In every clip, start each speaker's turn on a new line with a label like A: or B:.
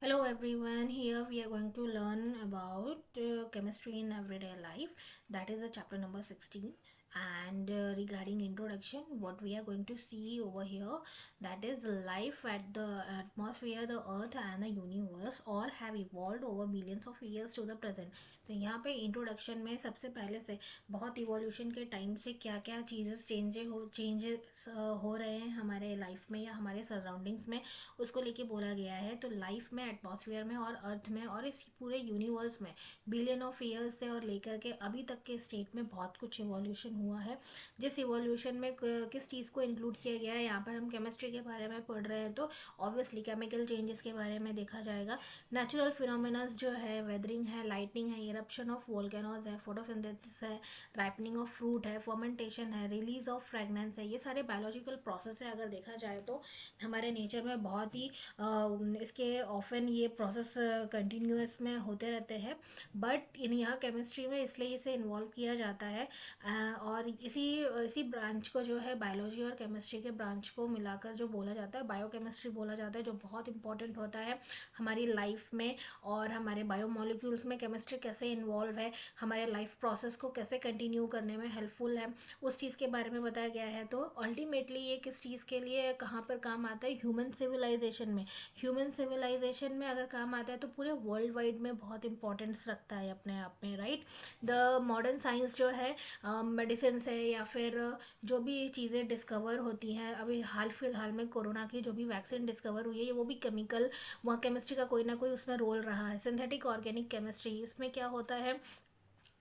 A: Hello everyone, here we are going to learn about chemistry in everyday life. That is the chapter number 16. And regarding introduction, what we are going to see over here, that is life at the atmosphere, the earth and the universe all have evolved over millions of years to the present. तो यहाँ पे introduction में सबसे पहले से बहुत evolution के time से क्या क्या चेंजेस हो रहे हैं हमारे लाइफ में या हमारे सराउंडिंग्स में, उसको लेके बोला गया है। तो लाइफ में एटमॉस्फेयर में और अर्थ में और इस पूरे यूनिवर्स में बिलियन ऑफ ईयर्स से और लेकर के अभी तक के स्टेट में बहुत कुछ इवोल्यूशन हुआ है। जिस इवोल्यूशन में किस चीज़ को इंक्लूड किया गया है, यहाँ पर हम केमिस्ट्री के बारे में पढ़ रहे हैं तो ऑब्वियसली केमिकल चेंजेस के बारे में देखा जाएगा। नेचुरल फिनोमिनास जो है, वेदरिंग है, लाइटनिंग है, इरप्शन ऑफ वोल्केनोज है, फोटोसिंथेसिस है, राइपनिंग ऑफ फ्रूट है, फर्मेंटेशन है, रिलीज ऑफ फ्रेगनेंस है, ये सारे बायोलॉजिकल प्रोसेस है। अगर देखा जाए तो हमारे नेचर में बहुत ही इसके ऑफन ये प्रोसेस कंटिन्यूस में होते रहते हैं। बट इन यहाँ केमिस्ट्री में इसलिए इसे इन्वॉल्व किया जाता है। और इसी इसी ब्रांच को जो है बायोलॉजी और केमिस्ट्री के ब्रांच को मिलाकर जो बोला जाता है बायोकेमिस्ट्री बोला जाता है, जो बहुत इंपॉर्टेंट होता है हमारी लाइफ में। और हमारे बायोमोलिक्यूल्स में केमिस्ट्री कैसे इन्वॉल्व है, हमारे लाइफ प्रोसेस को कैसे कंटिन्यू करने में हेल्पफुल है, उस चीज़ के बारे में बताया गया है। तो अल्टीमेटली ये किस चीज़ के लिए कहाँ पर काम आता है, ह्यूमन सिविलाइजेशन में। ह्यूमन सिविलाइजेशन में अगर काम आता है तो पूरे वर्ल्ड वाइड में बहुत इंपॉर्टेंस रखता है अपने आप में, राइट। द मॉडर्न साइंस जो है, मेडिसिन है या फिर जो भी चीज़ें डिस्कवर होती हैं, अभी हाल फिलहाल में कोरोना की जो भी वैक्सीन डिस्कवर हुई है, ये वो भी केमिकल, वहाँ केमिस्ट्री का कोई ना कोई उसमें रोल रहा है। सिंथेटिक ऑर्गेनिक केमिस्ट्री, इसमें क्या होता है,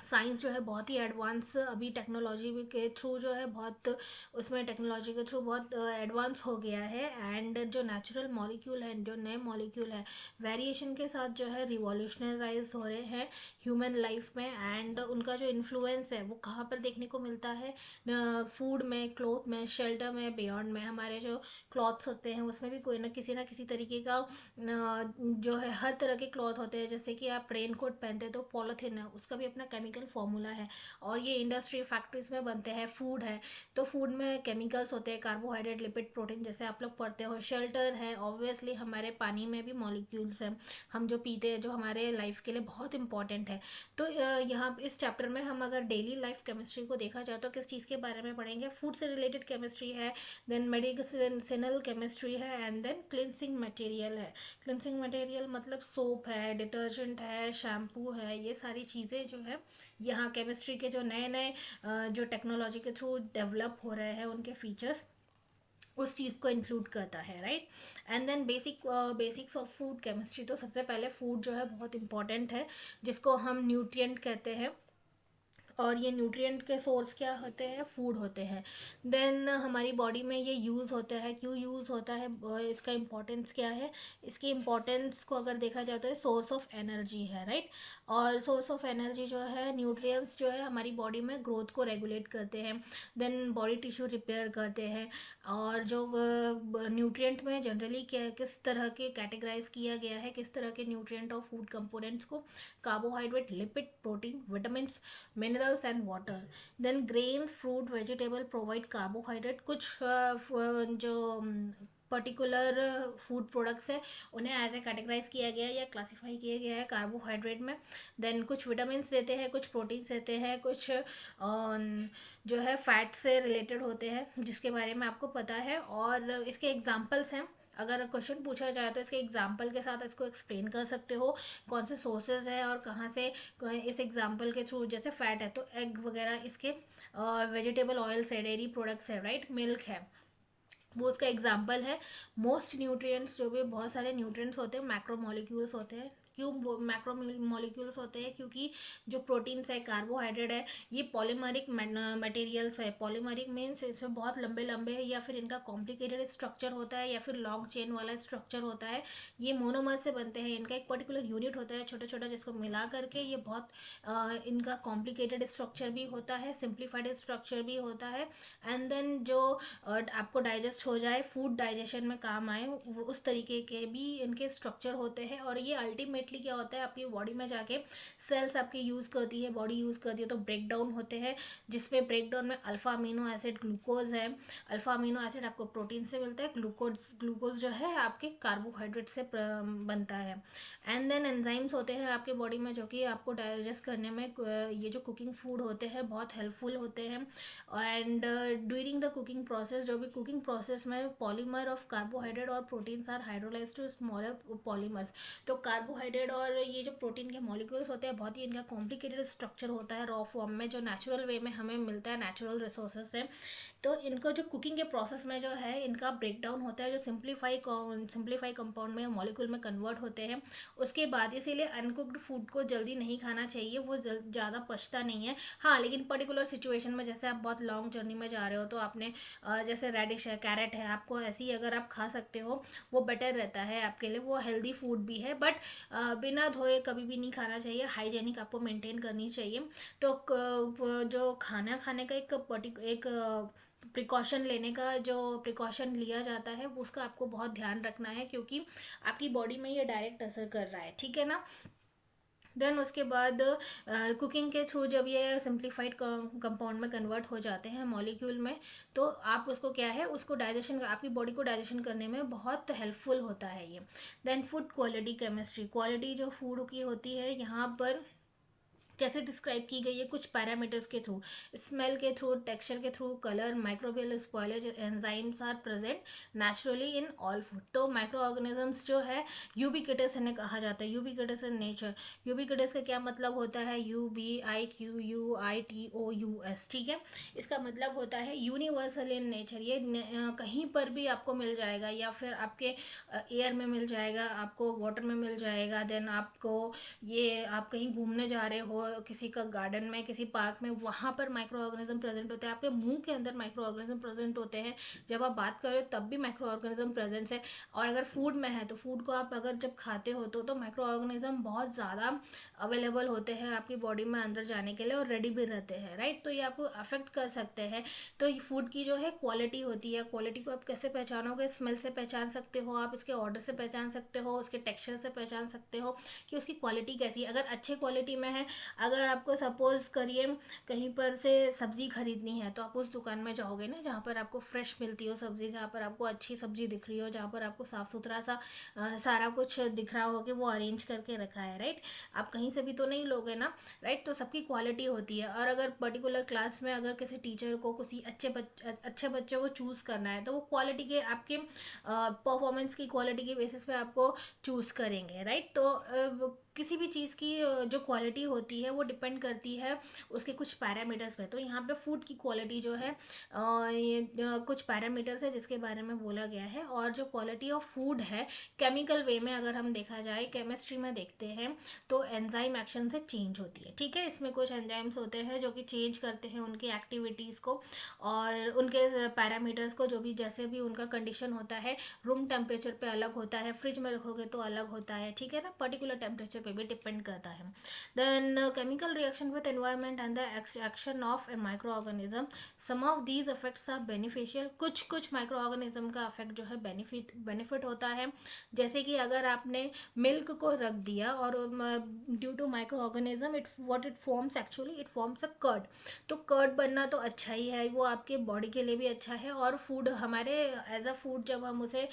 A: साइंस जो है बहुत ही एडवांस अभी टेक्नोलॉजी के थ्रू जो है बहुत, उसमें टेक्नोलॉजी के थ्रू बहुत एडवांस हो गया है। एंड जो नेचुरल मॉलिक्यूल है, जो नए मॉलिक्यूल है, वेरिएशन के साथ जो है रिवॉल्यूशनराइज हो रहे हैं ह्यूमन लाइफ में। एंड उनका जो इन्फ्लुएंस है वो कहाँ पर देखने को मिलता है, फूड में, क्लॉथ में, शेल्टर में, बियॉन्ड में। हमारे जो क्लॉथ्स होते हैं उसमें भी कोई ना किसी तरीके का जो है, हर तरह के क्लॉथ होते हैं। जैसे कि आप रेन कोट पहनते हैं तो पॉलीथिन है, उसका भी अपना केमिकल फॉर्मूला है। और ये इंडस्ट्री फैक्ट्रीज में बनते हैं। फूड है तो फूड में केमिकल्स होते हैं, कार्बोहाइड्रेट, लिपिड, प्रोटीन, जैसे आप लोग पढ़ते हो। शेल्टर है, ऑब्वियसली हमारे पानी में भी मॉलिक्यूल्स हैं, हम जो पीते हैं, जो हमारे लाइफ के लिए बहुत इंपॉर्टेंट है। तो यहाँ इस चैप्टर में हम अगर डेली लाइफ केमिस्ट्री को देखा जाए तो किस चीज़ के बारे में पढ़ेंगे, फूड से रिलेटेड केमिस्ट्री है, देन मेडिसिनल केमिस्ट्री है, एंड देन क्लिनसिंग मटेरियल है। क्लिनसिंग मटेरियल मतलब सोप है, डिटर्जेंट है, शैम्पू है, ये सारी चीज़ें जो है यहाँ केमिस्ट्री के जो नए नए जो टेक्नोलॉजी के थ्रू डेवलप हो रहे हैं, उनके फीचर्स उस चीज़ को इंक्लूड करता है, right. And then basics of food chemistry, तो सबसे पहले फूड जो है बहुत इंपॉर्टेंट है, जिसको हम न्यूट्रिएंट कहते हैं। और ये न्यूट्रिएंट के सोर्स क्या होते हैं, फूड होते हैं। देन हमारी बॉडी में ये यूज़ होता है, क्यों यूज़ होता है, इसका इम्पोर्टेंस क्या है। इसकी इम्पोर्टेंस को अगर देखा जाए तो ये सोर्स ऑफ एनर्जी है, राइट। और सोर्स ऑफ एनर्जी जो है, न्यूट्रिएंट्स जो है हमारी बॉडी में ग्रोथ को रेगुलेट करते हैं, देन बॉडी टिश्यू रिपेयर करते हैं। और जो न्यूट्रिएंट में जनरली क्या किस तरह के कैटेगराइज किया गया है, किस तरह के न्यूट्रिएंट और फूड कंपोनेंट्स को, carbohydrate, lipid, protein, vitamins, minerals and water. Then grain, fruit, vegetable provide carbohydrate. कुछ जो पर्टिकुलर फूड प्रोडक्ट्स है उन्हें एज ए कैटेगराइज किया गया है या क्लासीफाई किया गया है कार्बोहाइड्रेट में। देन कुछ विटामिन्स देते हैं, कुछ प्रोटीन्स देते हैं, कुछ जो है फैट से रिलेटेड होते हैं, जिसके बारे में आपको पता है। और इसके एग्जाम्पल्स हैं, अगर क्वेश्चन पूछा जाए तो इसके एग्जाम्पल के साथ इसको एक्सप्लेन कर सकते हो, कौन से सोर्सेज है और कहाँ से इस एग्जाम्पल के थ्रू। जैसे फैट है तो एग वगैरह इसके, वेजिटेबल ऑयल्स है, डेयरी प्रोडक्ट्स है, राइट, मिल्क है, वो उसका एग्जाम्पल है। मोस्ट न्यूट्रिएंट्स, जो भी बहुत सारे न्यूट्रिएंट्स होते हैं, मैक्रो मॉलिक्यूल्स होते हैं। क्यों मैक्रो मॉलिक्यूल्स होते हैं, क्योंकि जो प्रोटीन्स है, कार्बोहाइड्रेट है, ये पॉलीमरिक मटेरियल्स है। पॉलीमरिक मीन्स इसमें बहुत लंबे लंबे है, या फिर इनका कॉम्प्लिकेटेड स्ट्रक्चर होता है, या फिर लॉन्ग चेन वाला स्ट्रक्चर होता है। ये मोनोमर से बनते हैं, इनका एक पर्टिकुलर यूनिट होता है छोटा छोटा, जिसको मिला करके ये बहुत इनका कॉम्प्लिकेटेड स्ट्रक्चर भी होता है, सिंप्लीफाइड स्ट्रक्चर भी होता है। एंड देन जो आपको डाइजेस्ट हो जाए, फूड डाइजेशन में काम आए, उस तरीके के भी इनके स्ट्रक्चर होते हैं। और ये अल्टीमेटली अल्टीमेटली क्या होता है, आपकी बॉडी में जाके सेल्स आपकी यूज़ करती है, बॉडी यूज़ करती है, तो ब्रेक डाउन होते हैं, जिसमें ब्रेक डाउन में अल्फा अमीनो एसिड ग्लूकोज है। अल्फा अमीनो एसिड आपको प्रोटीन से मिलता है, ग्लूकोज ग्लूकोज जो है आपके कार्बोहाइड्रेट से बनता है। एंड देन एंजाइम्स होते हैं आपके बॉडी में, जो कि आपको डाइजेस्ट करने में ये जो कुकिंग फूड होते हैं बहुत हेल्पफुल होते हैं। And during the cooking process, जो भी कुकिंग प्रोसेस में पॉलीमर ऑफ कार्बोहाइड्रेट और proteins are hydrolysed to smaller polymers. तो कार्बोहाइड्रेट और ये जो प्रोटीन के मॉलिक्यूल्स होते हैं बहुत ही इनका कॉम्प्लिकेटेड स्ट्रक्चर होता है रॉ फॉर्म में, जो नेचुरल वे में हमें मिलता है नेचुरल रिसोर्सेज से। तो इनको जो कुकिंग के प्रोसेस में जो है इनका ब्रेक डाउन होता है, जो सिंप्लीफाई कंपाउंड में मॉलिक्यूल में कन्वर्ट होते हैं उसके बाद। इसीलिए अनकुक्ड फूड को जल्दी नहीं खाना चाहिए, वो ज़्यादा पचता नहीं है। हाँ, लेकिन पर्टिकुलर सिचुएशन में, जैसे आप बहुत लॉन्ग जर्नी में जा रहे हो तो आपने जैसे रेडिश है, कैरेट है, आपको ऐसी अगर आप खा सकते हो वो बेटर रहता है आपके लिए, वो हेल्दी फूड भी है। बट बिना धोए कभी भी नहीं खाना चाहिए, हाइजेनिक आपको मेंटेन करनी चाहिए। तो जो खाना खाने का एक प्रिकॉशन लेने का जो प्रिकॉशन लिया जाता है उसका आपको बहुत ध्यान रखना है, क्योंकि आपकी बॉडी में ये डायरेक्ट असर कर रहा है, ठीक है ना। देन उसके बाद कुकिंग के थ्रू जब ये सिंप्लीफाइड कंपाउंड में कन्वर्ट हो जाते हैं मॉलिक्यूल में, तो आप उसको क्या है, उसको डाइजेशन, आपकी बॉडी को डाइजेशन करने में बहुत हेल्पफुल होता है ये। Then food quality chemistry, quality जो फूड की होती है यहाँ पर कैसे डिस्क्राइब की गई है, कुछ पैरामीटर्स के थ्रू, स्मेल के थ्रू, टेक्सचर के through, colour, microbial spoilage, enzymes are present naturally in all food. तो माइक्रो ऑर्गेनिजम्स जो है यूबिक्विटस इन्हें कहा जाता है, यूबिक्विटस इन नेचर। यूबिक्विटस का क्या मतलब होता है, UBIQUITOUS, ठीक है। इसका मतलब होता है यूनिवर्सल इन नेचर, ये कहीं पर भी आपको मिल जाएगा, या फिर आपके एयर में मिल जाएगा, आपको वाटर में मिल जाएगा। देन आपको ये, आप कहीं घूमने जा रहे हो किसी का गार्डन में, किसी पार्क में, वहाँ पर माइक्रो ऑर्गेनिज्म प्रेजेंट होते हैं, आपके मुंह के अंदर माइक्रो ऑर्गेनिज्म प्रेजेंट होते हैं, जब आप बात कर रहे हो तब भी माइक्रो ऑर्गेनिज्म प्रेजेंट है। और अगर फूड में है तो फूड को आप अगर जब खाते हो तो माइक्रो ऑर्गेनिज्म बहुत ज़्यादा अवेलेबल होते हैं आपकी बॉडी में अंदर जाने के लिए, और रेडी भी रहते हैं, राइट। तो ये आपको अफेक्ट कर सकते हैं। तो फूड की जो है क्वालिटी होती है, क्वालिटी को आप कैसे पहचानोगे, स्मेल से पहचान सकते हो आप, इसके ऑर्डर से पहचान सकते हो, उसके टेक्सचर से पहचान सकते हो कि उसकी क्वालिटी कैसी है। अगर अच्छे क्वालिटी में है, अगर आपको सपोज करिए कहीं पर से सब्जी खरीदनी है, तो आप उस दुकान में जाओगे ना जहाँ पर आपको फ्रेश मिलती हो सब्जी, जहाँ पर आपको अच्छी सब्जी दिख रही हो, जहाँ पर आपको साफ सुथरा सा सारा कुछ दिख रहा हो कि वो अरेंज करके रखा है, राइट। आप कहीं से भी तो नहीं लोगे ना, राइट। तो सबकी क्वालिटी होती है। और अगर पर्टिकुलर क्लास में अगर किसी टीचर को किसी अच्छे बच्चे को चूज करना है, तो वो क्वालिटी के आपके परफॉर्मेंस की क्वालिटी के बेसिस पे आपको चूज करेंगे, राइट। तो किसी भी चीज़ की जो क्वालिटी होती है वो डिपेंड करती है उसके कुछ पैरामीटर्स पे। तो यहाँ पे फूड की क्वालिटी जो है ये कुछ पैरामीटर्स है जिसके बारे में बोला गया है। और जो क्वालिटी ऑफ फूड है केमिकल वे में अगर हम देखा जाए, केमिस्ट्री में देखते हैं, तो एंजाइम एक्शन से चेंज होती है, ठीक है। इसमें कुछ एंजाइम्स होते हैं जो कि चेंज करते हैं उनकी एक्टिविटीज़ को और उनके पैरामीटर्स को, जो भी जैसे भी उनका कंडीशन होता है, रूम टेम्परेचर पे अलग होता है, फ्रिज में रखोगे तो अलग होता है, ठीक है ना, पर्टिकुलर टेम्परेचर पे भी डिपेंड करता है। Then chemical reaction with environment and the action of a microorganism, some of these effects are beneficial. कुछ माइक्रो ऑर्गेनिज्म का इफेक्ट जो है बेनिफिट होता है। जैसे कि अगर आपने मिल्क को रख दिया और due to microorganism it forms, actually it forms a curd. तो कर्ड बनना तो अच्छा ही है, वो आपके बॉडी के लिए भी अच्छा है। और फूड हमारे एज अ फूड जब हम उसे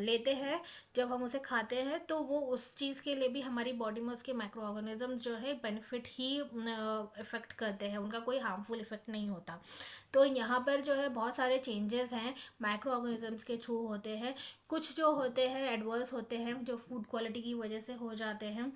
A: लेते हैं, जब हम उसे खाते हैं, तो वो उस चीज़ के लिए भी हमारी बॉडी में उसके माइक्रो ऑर्गेनिजम्स जो है बेनिफिट ही इफेक्ट करते हैं, उनका कोई हार्मफुल इफेक्ट नहीं होता। तो यहाँ पर जो है बहुत सारे चेंजेस हैं माइक्रो ऑर्गेनिजम्स के थ्रू होते हैं। कुछ जो होते हैं एडवर्स होते हैं जो फूड क्वालिटी की वजह से हो जाते हैं।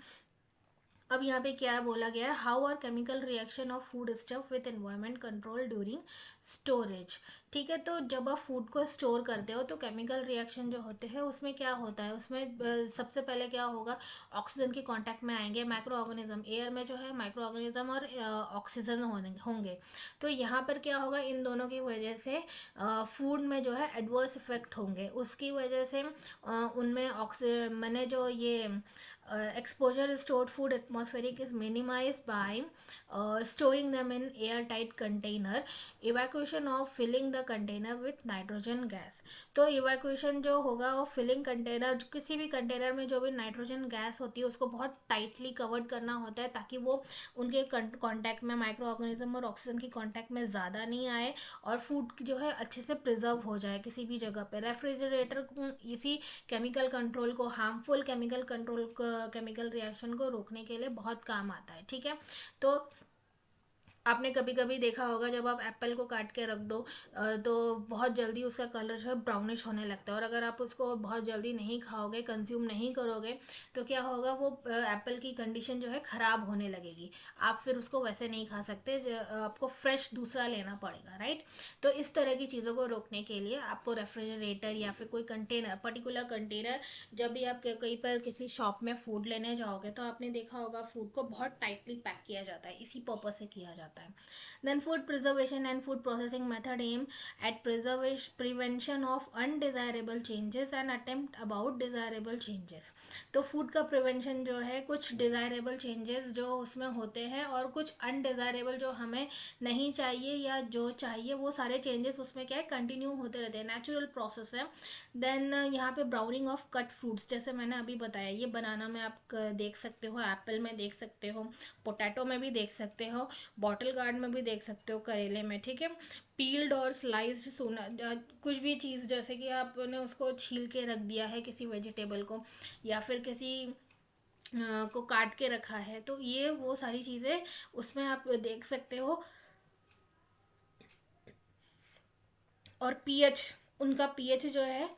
A: अब यहाँ पे क्या बोला गया है, how are chemical reaction of food stuff with environment control during storage. ठीक है, तो जब आप फूड को स्टोर करते हो तो केमिकल रिएक्शन जो होते हैं उसमें क्या होता है, उसमें सबसे पहले क्या होगा, ऑक्सीजन के कांटेक्ट में आएंगे माइक्रो ऑर्गेनिज्म। एयर में जो है माइक्रो ऑर्गेनिज्म और ऑक्सीजन होंगे। तो यहाँ पर क्या होगा, इन दोनों की वजह से फूड में जो है एडवर्स इफेक्ट होंगे। उसकी वजह से उनमें मैंने जो ये exposure stored food atmospheric is minimized by storing them in airtight container. Evacuation of filling the container with nitrogen gas. तो इवैक्यूएशन जो होगा वो फिलिंग कंटेनर, किसी भी कंटेनर में जो भी नाइट्रोजन गैस होती है उसको बहुत टाइटली कवर्ड करना होता है ताकि वो उनके कांटेक्ट में माइक्रो ऑर्गेनिज्म और ऑक्सीजन की कांटेक्ट में ज़्यादा नहीं आए और फूड जो है अच्छे से प्रिजर्व हो जाए किसी भी जगह पे। रेफ्रिजरेटर इसी केमिकल कंट्रोल को, harmful chemical control, chemical reaction को रोकने के लिए बहुत काम आता है। ठीक है, तो आपने कभी कभी देखा होगा जब आप एप्पल को काट के रख दो तो बहुत जल्दी उसका कलर जो है ब्राउनिश होने लगता है, और अगर आप उसको बहुत जल्दी नहीं खाओगे, कंज्यूम नहीं करोगे, तो क्या होगा, वो एप्पल की कंडीशन जो है ख़राब होने लगेगी। आप फिर उसको वैसे नहीं खा सकते, आपको फ्रेश दूसरा लेना पड़ेगा, राइट। तो इस तरह की चीज़ों को रोकने के लिए आपको रेफ्रिजरेटर या फिर कोई कंटेनर, पर्टिकुलर कंटेनर, जब भी आप कहीं पर किसी शॉप में फूड लेने जाओगे तो आपने देखा होगा फूड को बहुत टाइटली पैक किया जाता है, इसी पर्पज से किया जाता है। Then food preservation and food processing method aim at prevention of undesirable changes and attempt about desirable changes. तो फूड का प्रिवेंशन जो है, कुछ डिजायरेबल चेंजेस जो उसमें होते हैं और कुछ अनडिजायरेबल जो हमें नहीं चाहिए या जो चाहिए, वो सारे चेंजेस उसमें क्या है, कंटिन्यू होते रहते हैं, नेचुरल प्रोसेस है। देन यहाँ पे ब्राउनिंग ऑफ कट फ्रूट्स, जैसे मैंने अभी बताया, ये बनाना में आप देख सकते हो, एप्पल में देख सकते हो, पोटैटो में भी देख सकते हो, बॉटल गार्ड में भी देख सकते हो, करेले में। ठीक है, पील्ड और स्लाइस्ड सोना, कुछ भी चीज़ जैसे कि आपने उसको छील के रख दिया है किसी वेजिटेबल को, या फिर किसी को काट के रखा है, तो ये वो सारी चीज़ें उसमें आप देख सकते हो। और पीएच, उनका पीएच जो है